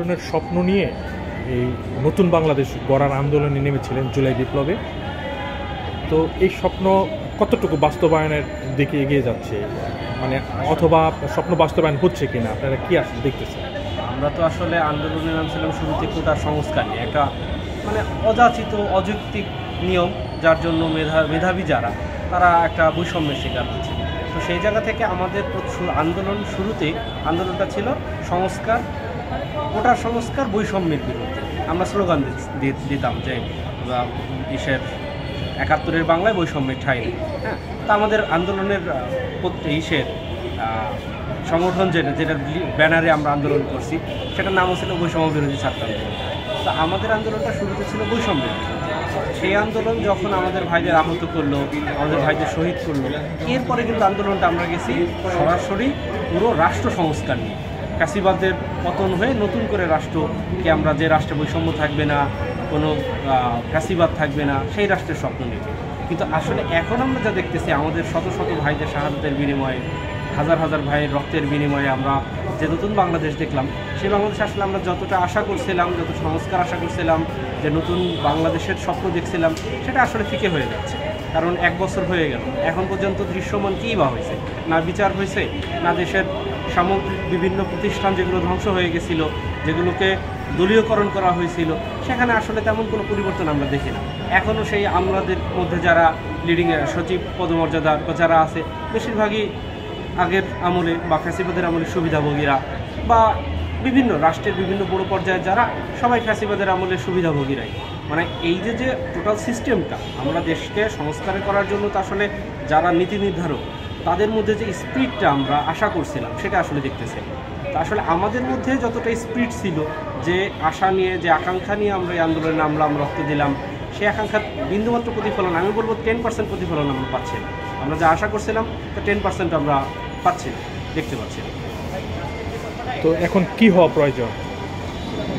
ধরনের স্বপ্ন নিয়ে এই নতুন বাংলাদেশ গড়ার আন্দোলনে নেমেছিলেন জুলাই বিপ্লবে। তো এই স্বপ্ন কতটুকু বাস্তবায়নের দিকে এগিয়ে যাচ্ছে, মানে অথবা স্বপ্ন বাস্তবায়ন হচ্ছে কিনা, আপনারা কি আসলে দেখতেছেন? আমরা তো আসলে আন্দোলনে নামছিলাম শুরুতে কোটা সংস্কার নিয়ে, একটা মানে অযাচিত অযৌক্তিক নিয়ম, যার জন্য মেধাবী যারা তারা একটা বৈষম্যের শিকার হচ্ছে। তো সেই জায়গা থেকে আমাদের আন্দোলন শুরুতেই আন্দোলনটা ছিল সংস্কার, কোটার সংস্কার, বৈষম্যের বিরুদ্ধে। আমরা স্লোগান দিতাম যে দেশের ৭১-এর বাংলায় বৈষম্যের ঠাঁই নেই। হ্যাঁ, তা আমাদের আন্দোলনের সংগঠন যেটার ব্যানারে আমরা আন্দোলন করছি সেটার নামও ছিল বৈষম্য বিরোধী ছাত্র আন্দোলন। তা আমাদের আন্দোলনটা শুরুতে ছিল বৈষম্যের। সেই আন্দোলন যখন আমাদের ভাইদের আহত করলো, আমাদের ভাইদের শহীদ করলো, এরপরে কিন্তু আন্দোলনটা আমরা গেছি সরাসরি পুরো রাষ্ট্র সংস্কার নিয়ে। ফ্যাসিবাদের পতন হয়ে নতুন করে রাষ্ট্রকে, আমরা যে রাষ্ট্রে বৈষম্য থাকবে না, কোনো ফ্যাসিবাদ থাকবে না, সেই রাষ্ট্রের স্বপ্ন নিয়ে। কিন্তু আসলে এখন আমরা যা দেখতেছি, আমাদের শত শত ভাইদের শাহাদাতের বিনিময়ে, হাজার হাজার ভাইয়ের রক্তের বিনিময়ে আমরা যে নতুন বাংলাদেশ দেখলাম, সেই বাংলাদেশ আসলে আমরা যতটা আশা করছিলাম, যত সংস্কার আশা করছিলাম, যে নতুন বাংলাদেশের স্বপ্ন দেখছিলাম, সেটা আসলে ফিকে হয়ে যাচ্ছে। কারণ ১ বছর হয়ে গেল, এখন পর্যন্ত দৃশ্যমান কী বা হয়েছে? না বিচার হয়েছে, না দেশের সামগ্রিক বিভিন্ন প্রতিষ্ঠান যেগুলো ধ্বংস হয়ে গেছিল, যেগুলোকে দলীয়করণ করা হয়েছিল, সেখানে আসলে তেমন কোনো পরিবর্তন আমরা দেখি না। এখনও সেই আমলাদের মধ্যে যারা লিডিং সচিব পদমর্যাদার যারা আছে, বেশিরভাগই আগের আমলে বা ফ্যাসিবাদের আমলে সুবিধাভোগীরা, বা বিভিন্ন রাষ্ট্রের বিভিন্ন বড় পর্যায়ে যারা, সবাই ফ্যাসিবাদের আমলের সুবিধাভোগীরাই। মানে এই যে টোটাল সিস্টেমটা, আমরা দেশকে সংস্কার করার জন্য তো আসলে যারা নীতি নির্ধারক, তাদের মধ্যে যে স্পিরিটটা আমরা আশা করছিলাম, সেটা আসলে দেখতেছি। তা আসলে আমাদের মধ্যে যতটা স্পিরিট ছিল, যে আশা নিয়ে, যে আকাঙ্ক্ষা নিয়ে আমরা এই আন্দোলনে নামলাম, রক্ত দিলাম, সেই আকাঙ্ক্ষার বিন্দুমাত্র প্রতিফলন, আমি বলবো 10% প্রতিফলন আমরা পাচ্ছি না। আমরা যা আশা করছিলাম তো 10% আমরা পাচ্ছি না, দেখতে পাচ্ছি না। তো এখন কি হওয়া প্রয়োজন?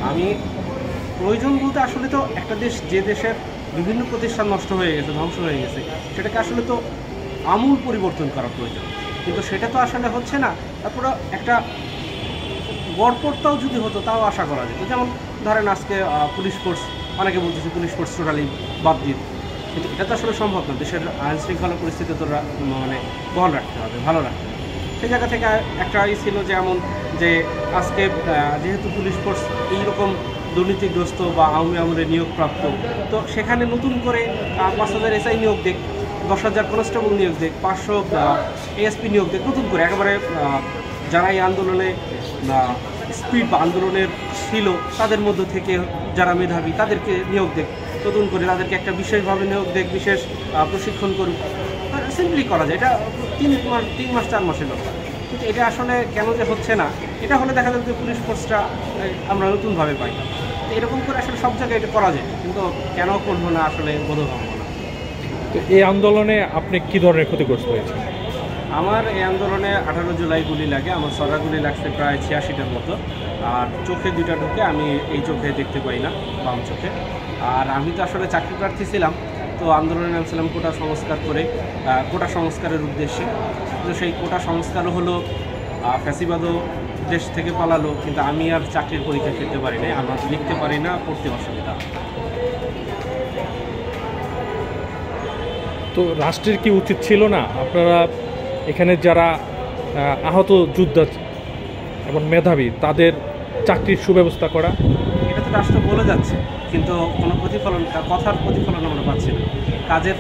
আমি প্রয়োজন বলতে আসলে তো একটা দেশ, যে দেশের বিভিন্ন প্রতিষ্ঠান নষ্ট হয়ে গেছে, ধ্বংস হয়ে গেছে, সেটাকে আসলে তো আমূল পরিবর্তন করা প্রয়োজন। কিন্তু সেটা তো আসলে হচ্ছে না। তারপরে একটা গড়পড়তাও যদি হতো, তাও আশা করা যেত। যেমন ধরেন আজকে পুলিশ ফোর্স, অনেকে বলতেছে পুলিশ ফোর্স টোটালি বাদ দিন, কিন্তু এটা তো আসলে সম্ভব না। দেশের আইন শৃঙ্খলা পরিস্থিতি তো মানে বহাল রাখতে হবে, ভালো রাখতে হবে। সেই জায়গা থেকে একটা ছিল যেমন যে আজকে যেহেতু পুলিশ ফোর্স এইরকম দুর্নীতিগ্রস্ত বা আওয়ামী আমলে নিয়োগপ্রাপ্ত, তো সেখানে নতুন করে ৫,০০০ এসআই নিয়োগ দেখ, ১০,০০০ কনস্টেবল নিয়োগ দেখ, ৫০০ এএসপি নিয়োগ দেখ, নতুন করে একেবারে যারা এই আন্দোলনে স্পিড বা আন্দোলনের ছিল, তাদের মধ্য থেকে যারা মেধাবী, তাদেরকে নিয়োগ দেখ, নতুন করে তাদেরকে একটা বিশেষভাবে নিয়োগ দেখ, বিশেষ প্রশিক্ষণ করুক। সিম্পলি করা যায়, এটা ৩ মাস ৪ মাসের ব্যাপার। কিন্তু এটা আসলে কেন যে হচ্ছে না, এটা হলে দেখা যাবে যে পুলিশ ফোর্সটা আমরা নতুনভাবে পাই। তো এরকম করে আসলে সব জায়গায় এটা করা যায়, কিন্তু কেন করবো না আসলে বোধগম্য না। তো এই আন্দোলনে আপনি কী ধরনের ক্ষতিগ্রস্ত হয়েছেন? আমার এই আন্দোলনে 18 জুলাই গুলি লাগে, আমার সরা গুলি লাগছে প্রায় 86টার মতো। আর চোখে 2টা ঢুকে, আমি এই চোখে দেখতে পাই না, বাম চোখে। আর আমি তো আসলে চাকরি প্রার্থী ছিলাম, তো আন্দোলনে নামছিলাম কোটা সংস্কার করে, কোটা সংস্কারের উদ্দেশ্যে। তো সেই কোটা সংস্কারও হলো, ফ্যাসিবাদও দেশ থেকে পালালো, কিন্তু আমি আর চাকরির পরীক্ষা খেতে পারি না, আমার লিখতে পারি না, পড়তে অসুবিধা। তো রাষ্ট্রের কি উচিত ছিল না আপনারা এখানে যারা আহত যোদ্ধা এবং মেধাবী, তাদের চাকরির সুব্যবস্থা করা? এটা তো রাষ্ট্র বলে যাচ্ছে, কিন্তু কোনো প্রতিফলন, কথার প্রতিফলন আমরা পাচ্ছি না। কাজের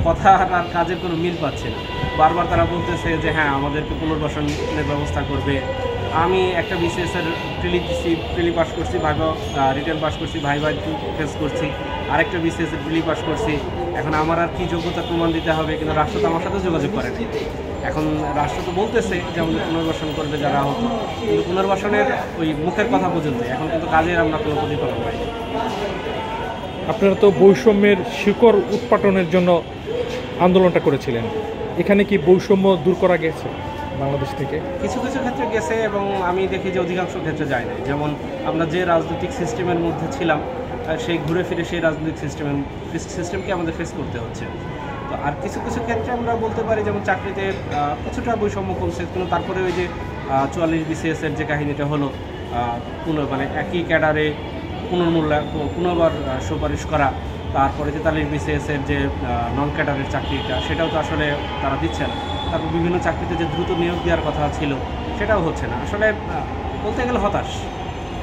কথা আর কাজের কোনো মিল পাচ্ছি না। বারবার তারা বলতেছে যে হ্যাঁ, আমাদেরকে পুনর্বাসনের ব্যবস্থা করবে। আমি একটা বিসিএসের প্রিলি পাস করছি, ভাইবা রিটার্ন পাস করছি, ভাইবা ফেস করছি, আরেকটা বিসিএসের প্রিলি পাস করছি। এখন আমার আর কি যোগ্যতা প্রমাণ দিতে হবে? কিন্তু রাষ্ট্র তো আমার সাথে যোগাযোগ করে না। এখন রাষ্ট্র তো বলতেছে যে আমাদের পুনর্বাসন করবে যারা হতো, কিন্তু পুনর্বাসনের ওই মুখের কথা পর্যন্ত, এখন কিন্তু কাজের আমরা কোনো প্রতিফলন পাই। আপনারা তো বৈষম্যের শিকড় উৎপাটনের জন্য আন্দোলনটা করেছিলেন, এখানে কি বৈষম্য দূর করা গেছে বাংলাদেশ থেকে? কিছু কিছু ক্ষেত্রে গেছে, এবং আমি দেখি যে অধিকাংশ ক্ষেত্রে যায় না। যেমন আমরা যে রাজনৈতিক সিস্টেমের মধ্যে ছিলাম, সেই ঘুরে ফিরে সেই রাজনৈতিক সিস্টেমকে আমাদের ফেস করতে হচ্ছে। তো আর কিছু কিছু ক্ষেত্রে আমরা বলতে পারি, যেমন চাকরিতে কিছুটা বৈষম্য কমছে, কিন্তু তারপরে ওই যে 44 বিসিএসের যে কাহিনীটা হলো, মানে একই ক্যাডারে পুনর্বার সুপারিশ করা, তারপরে 43 BCS-এর যে নন ক্যাডারের চাকরিটা সেটাও তো আসলে তারা দিচ্ছে না। তারপর বিভিন্ন চাকরিতে যে দ্রুত নিয়োগ দেওয়ার কথা ছিল সেটাও হচ্ছে না। আসলে বলতে গেলে হতাশ।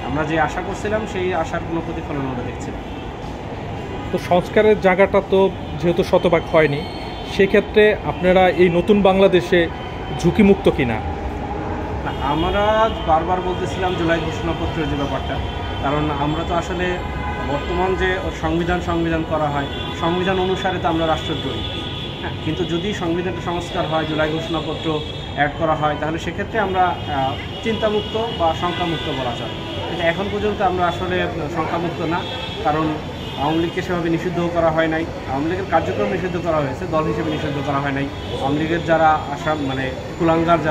আমরা যে আশা করছিলাম সেই আশার কোনো প্রতিফলন আমরা দেখছি না। তো সংস্কারের জায়গাটা তো যেহেতু শতভাগ হয়নি, সেক্ষেত্রে আপনারা এই নতুন বাংলাদেশে ঝুঁকিমুক্ত কিনা? আমরা বারবার বলতেছিলাম জুলাই ঘোষণাপত্রের যে ব্যাপারটা, কারণ আমরা তো আসলে বর্তমান যে সংবিধান করা হয়, সংবিধান অনুসারে তো আমরা রাষ্ট্রদ্রোহী। হ্যাঁ, কিন্তু যদি সংবিধানটা সংস্কার হয়, জুলাই ঘোষণাপত্র অ্যাড করা হয়, তাহলে সেক্ষেত্রে আমরা চিন্তামুক্ত বা শঙ্কামুক্ত বলা যায়। কিন্তু এখন পর্যন্ত আমরা আসলে শঙ্কামুক্ত না, কারণ আওয়ামী লীগকে সেভাবে নিষিদ্ধও করা হয় নাই। আওয়ামী লীগের কার্যক্রম নিষিদ্ধ করা হয়েছে, দল হিসেবে নিষিদ্ধ করা হয় নাই। আওয়ামী লীগের যারা মানে কুলাঙ্গার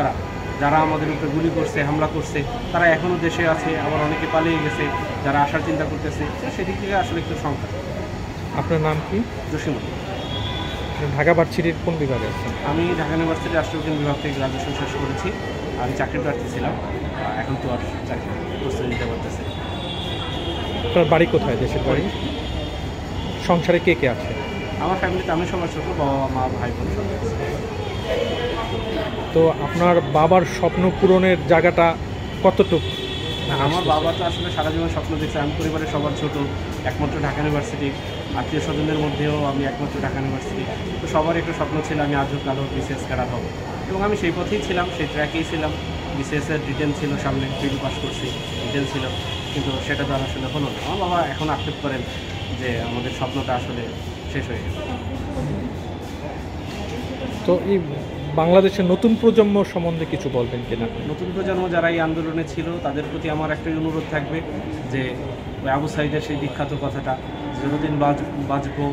যারা আমাদের উপরে গুলি করছে, হামলা করছে, তারা এখনও দেশে আছে, আবার অনেকে পালিয়ে গেছে, যারা আসার চিন্তা করতেছে, সেদিক থেকে আসলে একটু শঙ্কা। আপনার নাম কি? জসিমুল। ঢাকা ভার্সিটির কোন বিভাগে আছেন? আমি ঢাকা ইউনিভার্সিটি রাষ্ট্রবিজ্ঞান বিভাগ থেকে গ্রাজুয়েশন শেষ করেছি। আমি চাকরি প্রার্থী ছিলাম, এখন তো আর চাকরি প্রস্তুতি নিতে পারতেছি। আপনার বাড়ি কোথায়? দেশের বাড়ি? সংসারে কে কে আছে? আমার ফ্যামিলিতে আমি সবার ছোটো, বাবা মা ভাই বোন সবাই আছে। তো আপনার বাবার স্বপ্ন পূরণের জায়গাটা কতটুকু? আমার বাবা তো আসলে সারা জীবন স্বপ্ন দেখছে। আমি পরিবারের সবার ছোট, একমাত্র ঢাকা ইউনিভার্সিটি, আত্মীয় স্বজনের মধ্যেও আমি একমাত্র ঢাকা ইউনিভার্সিটি। তো সবার একটা স্বপ্ন ছিল আমি আজও কালো BCS ক্যাডার হব, এবং আমি সেই পথেই ছিলাম, সেই ট্র্যাকেই ছিলাম। BCS-এর রিটেন ছিল সামনে, প্রিলি পাস করছি, রিটেন ছিল, কিন্তু সেটা তো আর আসলে হলো না। আমার বাবা এখন আক্ষেপ করেন যে আমাদের স্বপ্নটা আসলে শেষ হয়ে গেছে। তো এই বাংলাদেশের নতুন প্রজন্ম সম্বন্ধে কিছু বলবেন কিনা? নতুন প্রজন্ম যারা এই আন্দোলনে ছিল তাদের প্রতি আমার একটাই অনুরোধ থাকবে যে আবু সাঈদের সেই বিখ্যাত কথাটা, যতদিন বাঁচবো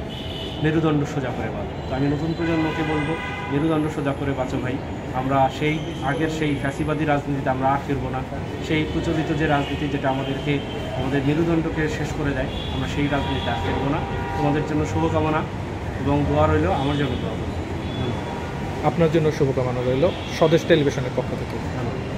মেরুদণ্ড সোজা করে বাঁচব। তো আমি নতুন প্রজন্মকে বলবো, মেরুদণ্ড সোজা করে বাঁচো ভাই। আমরা সেই আগের সেই ফ্যাসিবাদী রাজনীতিতে আমরা আর ফিরবো না। সেই প্রচলিত যে রাজনীতি, যেটা আমাদের মেরুদণ্ডকে শেষ করে দেয়, আমরা সেই রাজনীতিতে আর ফিরবো না। তোমাদের জন্য শুভকামনা এবং দোয়া রইল, আমার জন্য দোয়া রইল। আপনার জন্য শুভকামনা রইল স্বদেশ টেলিভিশনের পক্ষ থেকে। ধন্যবাদ।